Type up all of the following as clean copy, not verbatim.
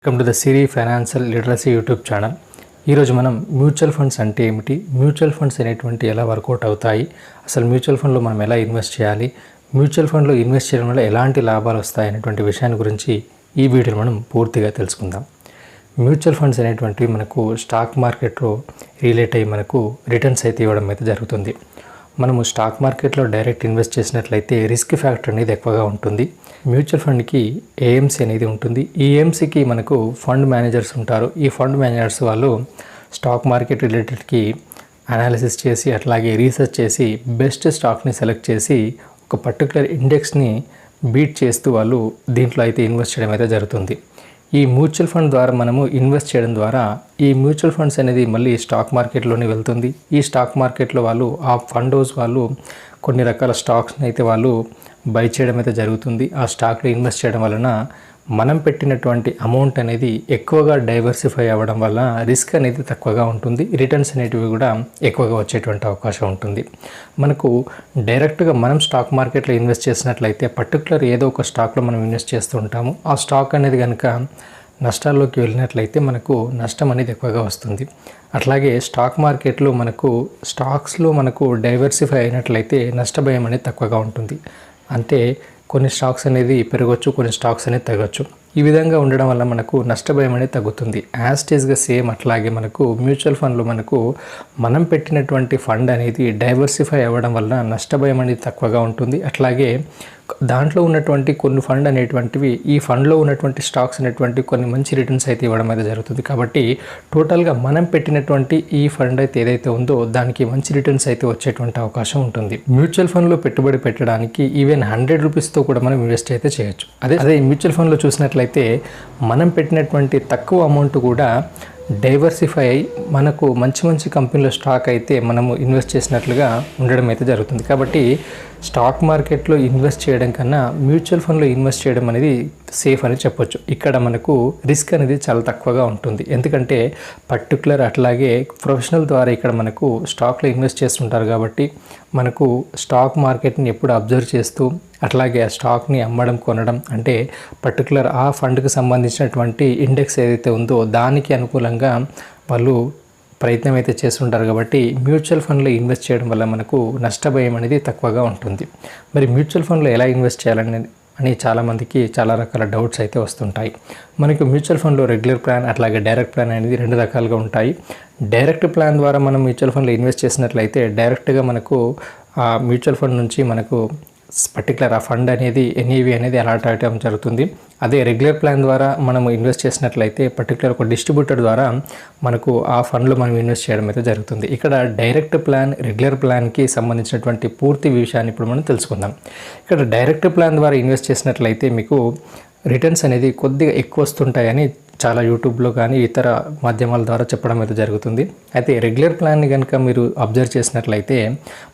Welcome to the Siri financial literacy YouTube channel. ఈరోజు మనం mutual funds అంటే ఏమిటి, మ్యూచువల్ ఫండ్స్ అనేటువంటి ఎలా వర్కౌట్ అవుతాయి, అసలు మ్యూచువల్ ఫండ్లో మనం ఎలా ఇన్వెస్ట్ చేయాలి, మ్యూచువల్ ఫండ్లో ఇన్వెస్ట్ చేయడం వల్ల ఎలాంటి లాభాలు వస్తాయి అనేటువంటి విషయాన్ని గురించి ఈ వీడియోలో మనం పూర్తిగా తెలుసుకుందాం. మ్యూచువల్ ఫండ్స్ అనేటువంటివి మనకు స్టాక్ మార్కెట్లో రిలేట్ అయ్యి మనకు రిటర్న్స్ అయితే ఇవ్వడం అయితే జరుగుతుంది. మనము స్టాక్ మార్కెట్లో డైరెక్ట్ ఇన్వెస్ట్ చేసినట్లయితే రిస్క్ ఫ్యాక్టర్ అనేది ఎక్కువగా ఉంటుంది. మ్యూచువల్ ఫండ్కి ఏఎంసీ అనేది ఉంటుంది. ఈ ఏఎంసీకి మనకు ఫండ్ మేనేజర్స్ ఉంటారు. ఈ ఫండ్ మేనేజర్స్ వాళ్ళు స్టాక్ మార్కెట్ రిలేటెడ్కి అనాలిసిస్ చేసి అట్లాగే రీసెర్చ్ చేసి బెస్ట్ స్టాక్ని సెలెక్ట్ చేసి ఒక పర్టికులర్ ఇండెక్స్ని బీట్ చేస్తూ వాళ్ళు దీంట్లో అయితే ఇన్వెస్ట్ చేయడం అయితే జరుగుతుంది. ఈ మ్యూచువల్ ఫండ్ ద్వారా మనము ఇన్వెస్ట్ చేయడం ద్వారా ఈ మ్యూచువల్ ఫండ్స్ అనేది మళ్ళీ స్టాక్ మార్కెట్లోనే వెళ్తుంది. ఈ స్టాక్ మార్కెట్లో వాళ్ళు ఆ ఫండ్ హౌస్ వాళ్ళు కొన్ని రకాల స్టాక్స్ని అయితే వాళ్ళు బై చేయడం అయితే జరుగుతుంది. ఆ స్టాక్లో ఇన్వెస్ట్ చేయడం వలన మనం పెట్టినటువంటి అమౌంట్ అనేది ఎక్కువగా డైవర్సిఫై అవ్వడం వల్ల రిస్క్ అనేది తక్కువగా ఉంటుంది. రిటర్న్స్ అనేటివి కూడా ఎక్కువగా వచ్చేటువంటి అవకాశం ఉంటుంది. మనకు డైరెక్ట్గా మనం స్టాక్ మార్కెట్లో ఇన్వెస్ట్ చేసినట్లయితే పర్టికులర్ ఏదో ఒక స్టాక్లో మనం ఇన్వెస్ట్ చేస్తూ ఉంటాము. ఆ స్టాక్ అనేది కనుక నష్టాల్లోకి వెళ్ళినట్లయితే మనకు నష్టం అనేది ఎక్కువగా వస్తుంది. అట్లాగే స్టాక్ మార్కెట్లో మనకు స్టాక్స్లో మనకు డైవర్సిఫై అయినట్లయితే నష్టభయం అనేది తక్కువగా ఉంటుంది. అంటే కొన్ని స్టాక్స్ అనేది పెరగవచ్చు, కొన్ని స్టాక్స్ అనేది తగ్గవచ్చు. ఈ విధంగా ఉండడం వల్ల మనకు నష్టభయం అనేది తగ్గుతుంది. యాస్టేజ్గా సేమ్ అట్లాగే మనకు మ్యూచువల్ ఫండ్లో మనకు మనం పెట్టినటువంటి ఫండ్ అనేది డైవర్సిఫై అవ్వడం వల్ల నష్టభయం అనేది తక్కువగా ఉంటుంది. అట్లాగే దాంట్లో ఉన్నటువంటి కొన్ని ఫండ్ అనేటువంటివి ఈ ఫండ్లో ఉన్నటువంటి స్టాక్స్ అనేటువంటి కొన్ని మంచి రిటర్న్స్ అయితే ఇవ్వడం అయితే జరుగుతుంది. కాబట్టి టోటల్గా మనం పెట్టినటువంటి ఈ ఫండ్ అయితే ఏదైతే ఉందో దానికి మంచి రిటర్న్స్ అయితే వచ్చేటువంటి అవకాశం ఉంటుంది. మ్యూచువల్ ఫండ్లో పెట్టుబడి పెట్టడానికి ఈవెన్ 100 రూపీస్తో కూడా మనం ఇన్వెస్ట్ అయితే చేయొచ్చు. అదే మ్యూచువల్ ఫండ్లో చూసినట్లయితే మనం పెట్టినటువంటి తక్కువ అమౌంట్ కూడా డైవర్సిఫై అయ్యి మనకు మంచి కంపెనీలో స్టాక్ అయితే మనము ఇన్వెస్ట్ చేసినట్లుగా ఉండడం అయితే జరుగుతుంది. కాబట్టి స్టాక్ మార్కెట్లో ఇన్వెస్ట్ చేయడం కన్నా మ్యూచువల్ ఫండ్లో ఇన్వెస్ట్ చేయడం అనేది సేఫ్ అని చెప్పొచ్చు. ఇక్కడ మనకు రిస్క్ అనేది చాలా తక్కువగా ఉంటుంది. ఎందుకంటే పర్టికులర్ అట్లాగే ప్రొఫెషనల్ ద్వారా ఇక్కడ మనకు స్టాక్లో ఇన్వెస్ట్ చేస్తుంటారు. కాబట్టి మనకు స్టాక్ మార్కెట్ని ఎప్పుడు అబ్జర్వ్ చేస్తూ అట్లాగే ఆ స్టాక్ని అమ్మడం కొనడం అంటే పర్టికులర్ ఆ ఫండ్కి సంబంధించినటువంటి ఇండెక్స్ ఏదైతే ఉందో దానికి అనుకూలంగా వాళ్ళు ప్రయత్నం అయితే చేస్తుంటారు. కాబట్టి మ్యూచువల్ ఫండ్లో ఇన్వెస్ట్ చేయడం వల్ల మనకు నష్టభయం అనేది తక్కువగా ఉంటుంది. మరి మ్యూచువల్ ఫండ్లో ఎలా ఇన్వెస్ట్ చేయాలని చాలామందికి చాలా రకాల డౌట్స్ అయితే వస్తుంటాయి. మనకు మ్యూచువల్ ఫండ్లో రెగ్యులర్ ప్లాన్ అట్లాగే డైరెక్ట్ ప్లాన్ అనేది 2 రకాలుగా ఉంటాయి. డైరెక్ట్ ప్లాన్ ద్వారా మనం మ్యూచువల్ ఫండ్లో ఇన్వెస్ట్ చేసినట్లయితే డైరెక్ట్గా మనకు ఆ మ్యూచువల్ ఫండ్ నుంచి మనకు పర్టికులర్ ఆ ఫండ్ అనేది ఎన్ఈవి అనేది అలాట్ అవ్వడం జరుగుతుంది. అదే రెగ్యులర్ ప్లాన్ ద్వారా మనం ఇన్వెస్ట్ చేసినట్లయితే పర్టికులర్ ఒక డిస్ట్రిబ్యూటర్ ద్వారా మనకు ఆ ఫండ్లో మనం ఇన్వెస్ట్ చేయడం అయితే జరుగుతుంది. ఇక్కడ డైరెక్ట్ ప్లాన్ రెగ్యులర్ ప్లాన్కి సంబంధించినటువంటి పూర్తి విషయాన్ని ఇప్పుడు మనం తెలుసుకుందాం. ఇక్కడ డైరెక్ట్ ప్లాన్ ద్వారా ఇన్వెస్ట్ చేసినట్లయితే మీకు రిటర్న్స్ అనేది కొద్దిగా ఎక్కువ వస్తుంటాయని చాలా యూట్యూబ్లో కానీ ఇతర మాధ్యమాల ద్వారా చెప్పడం అయితే జరుగుతుంది. అయితే రెగ్యులర్ ప్లాన్ని కనుక మీరు అబ్జర్వ్ చేసినట్లయితే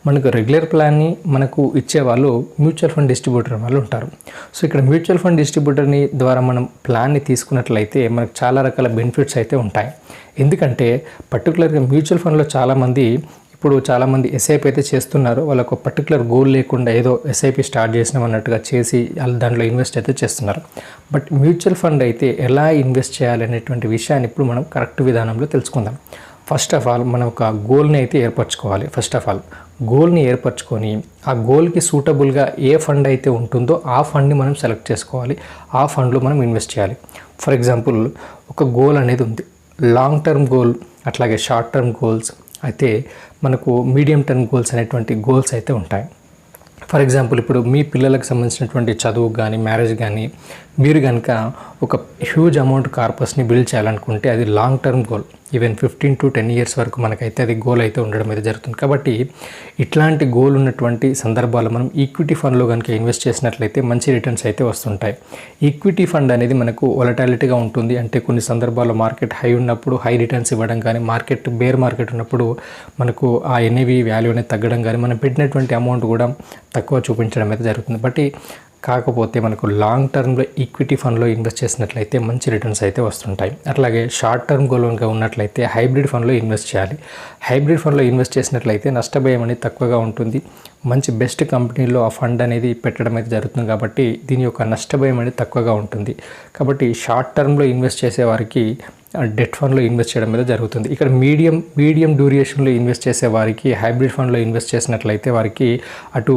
మనకు రెగ్యులర్ ప్లాన్ని మనకు ఇచ్చేవాళ్ళు మ్యూచువల్ ఫండ్ డిస్ట్రిబ్యూటర్ వాళ్ళు ఉంటారు. సో ఇక్కడ మ్యూచువల్ ఫండ్ డిస్ట్రిబ్యూటర్ని ద్వారా మనం ప్లాన్ని తీసుకున్నట్లయితే మనకు చాలా రకాల బెనిఫిట్స్ అయితే ఉంటాయి. ఎందుకంటే పర్టికులర్గా మ్యూచువల్ ఫండ్లో చాలామంది ఎస్ఐపి అయితే చేస్తున్నారు. వాళ్ళకు ఒక పర్టికులర్ గోల్ లేకుండా ఏదో ఎస్ఐపి స్టార్ట్ చేసినాం అన్నట్టుగా చేసి దాంట్లో ఇన్వెస్ట్ అయితే చేస్తున్నారు. బట్ మ్యూచువల్ ఫండ్ అయితే ఎలా ఇన్వెస్ట్ చేయాలి అనేటువంటి విషయాన్ని ఇప్పుడు మనం కరెక్ట్ విధానంలో తెలుసుకుందాం. ఫస్ట్ ఆఫ్ ఆల్ మనం ఒక గోల్ని అయితే ఏర్పరచుకోవాలి. గోల్ని ఏర్పరచుకొని ఆ గోల్కి సూటబుల్గా ఏ ఫండ్ అయితే ఉంటుందో ఆ ఫండ్ని మనం సెలెక్ట్ చేసుకోవాలి. ఆ ఫండ్లో మనం ఇన్వెస్ట్ చేయాలి. ఫర్ ఎగ్జాంపుల్ ఒక గోల్ అనేది ఉంది, లాంగ్ టర్మ్ గోల్ అట్లాగే షార్ట్ టర్మ్ గోల్స్ అయితే మనకు మీడియం టర్మ్ గోల్స్ అనేటువంటి గోల్స్ అయితే ఉంటాయి. ఫర్ ఎగ్జాంపుల్ ఇప్పుడు మీ పిల్లలకు సంబంధించినటువంటి చదువు కానీ మ్యారేజ్ కానీ మీరు కనుక ఒక హ్యూజ్ అమౌంట్ కార్పస్ని బిల్డ్ చేయాలనుకుంటే అది long term goal. Even 15 to 10 years వరకు మనకైతే అది గోల్ అయితే ఉండడం అయితే జరుగుతుంది. కాబట్టి ఇట్లాంటి గోల్ ఉన్నటువంటి సందర్భాల్లో మనం ఈక్విటీ ఫండ్లో కనుక ఇన్వెస్ట్ చేసినట్లయితే మంచి రిటర్న్స్ అయితే వస్తుంటాయి. ఈక్విటీ ఫండ్ అనేది మనకు వొలటాలిటీగా ఉంటుంది. అంటే కొన్ని సందర్భాల్లో మార్కెట్ హై ఉన్నప్పుడు హై రిటర్న్స్ ఇవ్వడం కానీ బేర్ మార్కెట్ ఉన్నప్పుడు మనకు ఆ ఎన్ఏవి వాల్యూ అనేది తగ్గడం కానీ మనం పెట్టినటువంటి అమౌంట్ కూడా తక్కువ చూపించడం అయితే జరుగుతుంది. బట్ కాకపోతే మనకు లాంగ్ టర్మ్లో ఈక్విటీ ఫండ్లో ఇన్వెస్ట్ చేసినట్లయితే మంచి రిటర్న్స్ అయితే వస్తుంటాయి. అట్లాగే షార్ట్ టర్మ్ గోల్గా ఉన్నట్లయితే హైబ్రిడ్ ఫండ్లో ఇన్వెస్ట్ చేయాలి. హైబ్రిడ్ ఫండ్లో ఇన్వెస్ట్ చేసినట్లయితే నష్టభయం అనేది తక్కువగా ఉంటుంది. మంచి బెస్ట్ కంపెనీలో ఆ ఫండ్ అనేది పెట్టడం అయితే జరుగుతుంది కాబట్టి దీని యొక్క నష్టభయం అనేది తక్కువగా ఉంటుంది. కాబట్టి షార్ట్ టర్మ్లో ఇన్వెస్ట్ చేసేవారికి డెట్ ఫండ్లో ఇన్వెస్ట్ చేయడం మీద జరుగుతుంది. ఇక్కడ మీడియం డ్యూరేషన్లో ఇన్వెస్ట్ చేసే వారికి హైబ్రిడ్ ఫండ్లో ఇన్వెస్ట్ చేసినట్లయితే వారికి అటు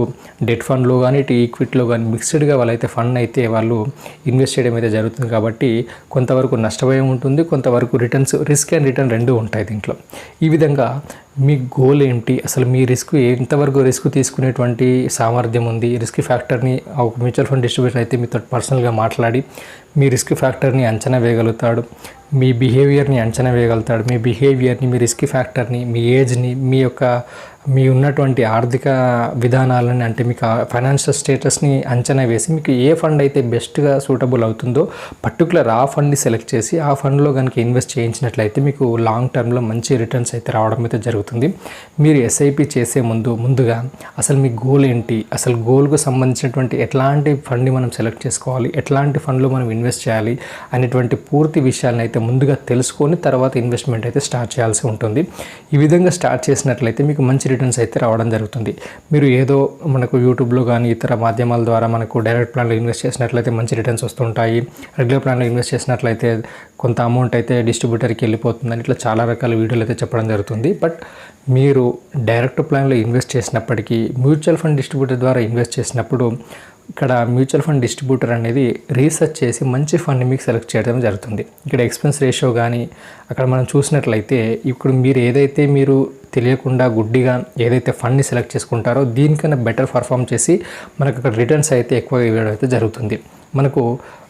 డెట్ ఫండ్లో కానీ ఇటు ఈక్విటీలో కానీ మిక్స్డ్గా వాళ్ళైతే ఫండ్ అయితే వాళ్ళు ఇన్వెస్ట్ చేయడం అయితే జరుగుతుంది. కాబట్టి కొంతవరకు నష్టభయం ఉంటుంది, కొంతవరకు రిస్క్ అండ్ రిటర్న్ రెండూ ఉంటాయి దీంట్లో. ఈ విధంగా మీ గోల్ ఏంటి, అసలు మీ ఎంతవరకు రిస్క్ తీసుకునేటువంటి సామర్థ్యం ఉంది, రిస్క్ ఫ్యాక్టర్ని ఒక మ్యూచువల్ ఫండ్ డిస్ట్రిబ్యూటర్ అయితే మీతో పర్సనల్గా మాట్లాడి మీ రిస్క్ ఫ్యాక్టర్ని అంచనా వేయగలుగుతాడు, మీ బిహేవియర్ని అంచనా వేయగలుగుతాడు. మీ బిహేవియర్ని, మీ రిస్క్ ఫ్యాక్టర్ని, మీ ఏజ్ని, మీ ఉన్నటువంటి ఆర్థిక విధానాలని, అంటే మీకు ఫైనాన్షియల్ స్టేటస్ని అంచనా వేసి మీకు ఏ ఫండ్ అయితే బెస్ట్గా సూటబుల్ అవుతుందో పర్టికులర్ ఆ ఫండ్ని సెలెక్ట్ చేసి ఆ ఫండ్లో కనుక ఇన్వెస్ట్ చేయించినట్లయితే మీకు లాంగ్ టర్మ్లో మంచి రిటర్న్స్ అయితే రావడం అయితే జరుగుతుంది. మీరు ఎస్ఐపి చేసే ముందుగా అసలు మీ గోల్ ఏంటి, అసలు గోల్కు సంబంధించినటువంటి ఎట్లాంటి ఫండ్ని మనం సెలెక్ట్ చేసుకోవాలి, ఎట్లాంటి ఫండ్లో మనం ఇన్వెస్ట్ చేయాలి అనేటువంటి పూర్తి విషయాలను అయితే ముందుగా తెలుసుకొని తర్వాత ఇన్వెస్ట్మెంట్ అయితే స్టార్ట్ చేయాల్సి ఉంటుంది. ఈ విధంగా స్టార్ట్ చేసినట్లయితే మీకు మంచి రిటర్న్స్ అయితే రావడం జరుగుతుంది. మీరు ఏదో మనకు యూట్యూబ్లో కానీ ఇతర మాధ్యమాల ద్వారా మనకు డైరెక్ట్ ప్లాన్లో ఇన్వెస్ట్ చేసినట్లయితే మంచి రిటర్న్స్ వస్తుంటాయి, రెగ్యులర్ ప్లాన్లో ఇన్వెస్ట్ చేసినట్లయితే కొంత అమౌంట్ అయితే డిస్ట్రిబ్యూటర్కి వెళ్ళిపోతుందని ఇట్లా చాలా రకాల వీడియోలు అయితే చెప్పడం జరుగుతుంది. బట్ మీరు డైరెక్ట్ ప్లాన్లో ఇన్వెస్ట్ చేసినప్పటికీ మ్యూచువల్ ఫండ్ డిస్ట్రిబ్యూటర్ ద్వారా ఇన్వెస్ట్ చేసినప్పుడు ఇక్కడ మ్యూచువల్ ఫండ్ డిస్ట్రిబ్యూటర్ అనేది రీసెర్చ్ చేసి మంచి ఫండ్ని మీకు సెలెక్ట్ చేయడం జరుగుతుంది. ఇక్కడ ఎక్స్పెన్స్ రేషియో కానీ అక్కడ మనం చూసినట్లయితే ఇప్పుడు మీరు తెలియకుండా గుడ్డిగా ఏదైతే ఫండ్ని సెలెక్ట్ చేసుకుంటారో దీనికన్నా బెటర్ పర్ఫామ్ చేసి మనకు అక్కడ రిటర్న్స్ అయితే ఎక్కువగా ఇవ్వడం అయితే జరుగుతుంది. మనకు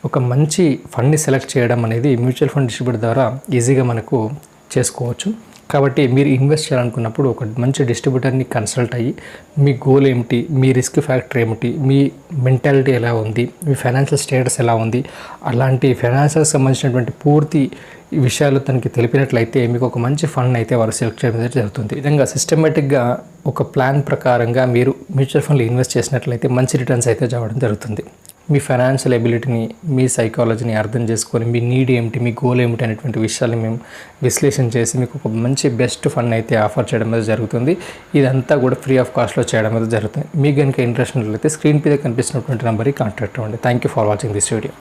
ఒక మంచి ఫండ్ని సెలెక్ట్ చేయడం అనేది మ్యూచువల్ ఫండ్ డిస్ట్రిబ్యూటర్ ద్వారా ఈజీగా మనకు చేసుకోవచ్చు. కాబట్టి మీరు ఇన్వెస్ట్ చేయాలనుకున్నప్పుడు ఒక మంచి డిస్ట్రిబ్యూటర్ని కన్సల్ట్ అయ్యి మీ గోల్ ఏమిటి, మీ రిస్క్ ఫ్యాక్టర్ ఏమిటి, మీ మెంటాలిటీ ఎలా ఉంది, మీ ఫైనాన్షియల్ స్టేటస్ ఎలా ఉంది, అలాంటి ఫైనాన్షియల్ సంబంధించినటువంటి పూర్తి విషయాలు తనకి తెలిపినట్లయితే మీకు ఒక మంచి ఫండ్ అయితే వారు సెలెక్ట్ చేయడం జరుగుతుంది. ఈ విధంగా సిస్టమేటిక్గా ఒక ప్లాన్ ప్రకారంగా మీరు మ్యూచువల్ ఫండ్లో ఇన్వెస్ట్ చేసినట్లయితే మంచి రిటర్న్స్ అయితే రావడం జరుగుతుంది. మీ ఫైనాన్షియల్ ఎబిలిటీని, మీ సైకాలజీని అర్థం చేసుకొని మీ నీడ్ ఏమిటి, మీ గోల్ ఏమిటి అనేటువంటి విషయాన్ని మేము విశ్లేషణ చేసి మీకు ఒక మంచి బెస్ట్ ఫండ్ అయితే ఆఫర్ చేయడం అనేది జరుగుతుంది. ఇదంతా కూడా ఫ్రీ ఆఫ్ కాస్ట్లో చేయడం అనేది జరుగుతుంది. మీకు కనుక ఇంట్రెస్ట్ ఉన్నట్లయితే స్క్రీన్ మీద కనిపిస్తున్నటువంటి నెంబర్కి కాంటాక్ట్ అవ్వండి. Thank you for watching this video.